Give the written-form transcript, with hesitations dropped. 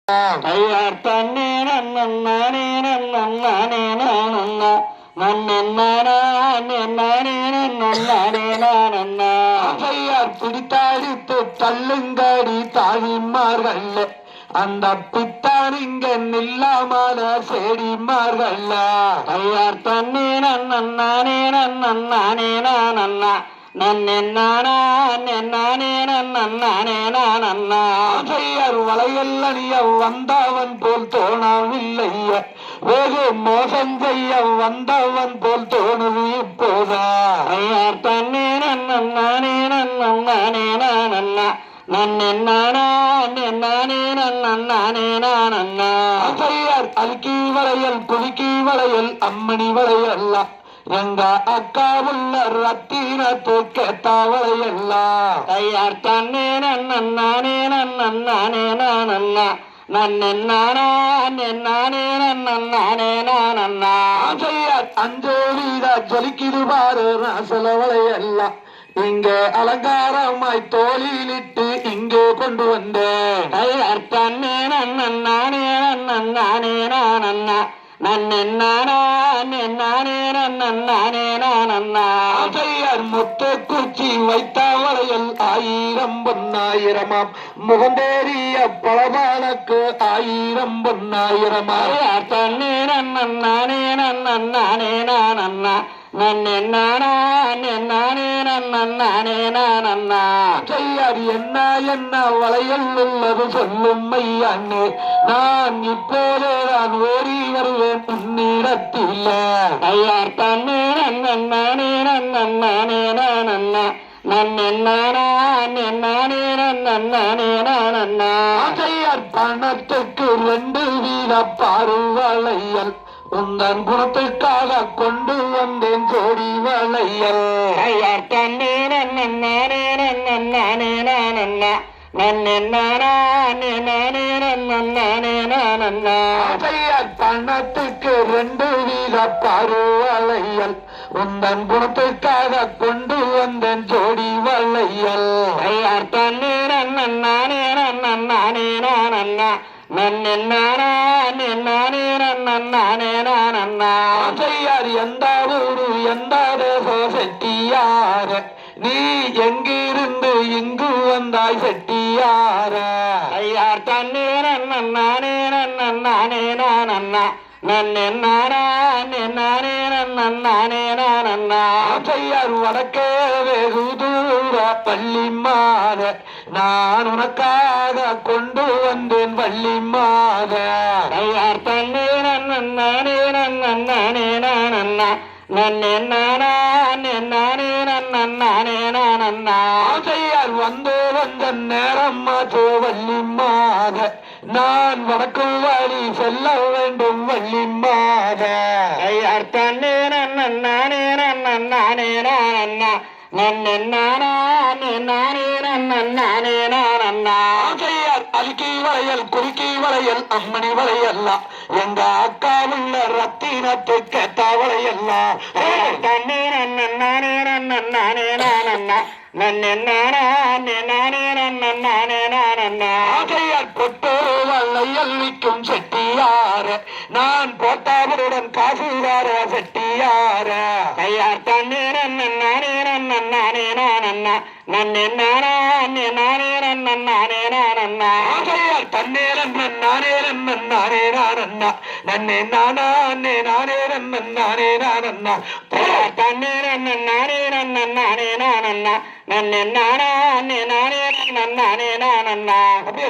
கையார் தன்னே நன்னானே நன்னானே நானண்ணா கையார் பிடித்தாடித்து தள்ளுங்காடி தாவிமார்கள் அந்த பித்தாரிங்க நில்லாமான செடிமார்கள் கையார் தன்னே நன்னானே நன்னானே நானண்ணா கையார் வளையல் அணிய வந்தவன் போல் தோணவில்லைய வெகு மோசம் செய்ய வந்தவன் போல் தோணுது இப்போதா கையார் தன்னே நன்னானே நன்னானே நானண்ணா கையார் அல்கி வளையல் குலுக்கி வளையல் அம்மணி வளையல்ல எங்க அக்கா உள்ள ரத்தினத்து கேட்டாவளை எல்லாம் கையார் தன்னே நன்னானே நன்னானே நானண்ணா அஞ்சோலிதா ஜொலிக்குது பாரு நாசலவளை எல்லாம் இங்க அலங்காரமாய் தோலிலிட்டு இங்கே கொண்டு வந்தேன் கையார் தன்னே நன்னானே நன்னானே நானண்ணா முத்து குச்சி வைத்த வளையல் 1000 பொன்னாயிரமாம் முகந்தேறிய பலபாலக்கு 1000 பொன்னாயிரமாம் தன்னே நன்னானே நன்னானே நானண்ணா என்ன என்ன வளையல் உள்ளது சொல்லும் ஐயாண்ணே நான் இப்போதே நான் ஓடி வருவேன் உன்னிடத்தில் ஐயார் தன்னே நன்னானே நன்னானே நானண்ணா பணத்துக்கு 2 வீத பாருவளையல் உந்தன் குணத்துக்காக கொண்டு வந்தேன் ஜோடி வளையல் கையார் தன்னே நன்னானே நன்னானே நானண்ணா பணத்துக்கு 2 வீத பாருவளையல் உந்தன் குணத்துக்காக கொண்டு வந்தேன் ஜோடி வளையல் கையார் தன்னே நன்னானே நன்னானே நானண்ணா கையார் எந்த ஊரு எந்த தேசம் செட்டியார நீ எங்கிருந்து இங்கு வந்தாய் செட்டியார கையார் தன்னே நன்னானே நன்னானே நானண்ணா கையார் வடக்கே வெகு தூர பள்ளிமாத நான் உனக்காக கொண்டு வந்தேன் பள்ளிமாத கையார் தன்னே நன்னானே நன்னானே நானண்ணா கையார் வந்தோ வந்த நேரம் மாற்றோ வள்ளிமாத நான் வடக்கும் வழி செல்ல வேண்டும் வள்ளிமாத கையார் தன்னே நன்னானே நன்னானே நானண்ணா அல்கி வளையல் குறுக்கி வளையல் அம்மணி வளையல்ல எங்க அக்கா உள்ள ரத்தினத்து கேட்ட வளையல்ல தன்னே நன்னானே நன்னானே நானண்ணா பொட்டு வளையல் விற்கும் செட்டியார நான் போட்டாவுடன் காசுதார செட்டியார கையார் தன்னே நன்னானே நன்னானே நானண்ணா கையார் தன்னே நன்னானே நன்னானே நானண்ணா நன்னே நானே நானே நன்னானே நானண்ணா தன்னே நன்னானே நன்னானே நானண்ணா நன்னே நானே நானே நன்னானே நானண்ணா அப்படியே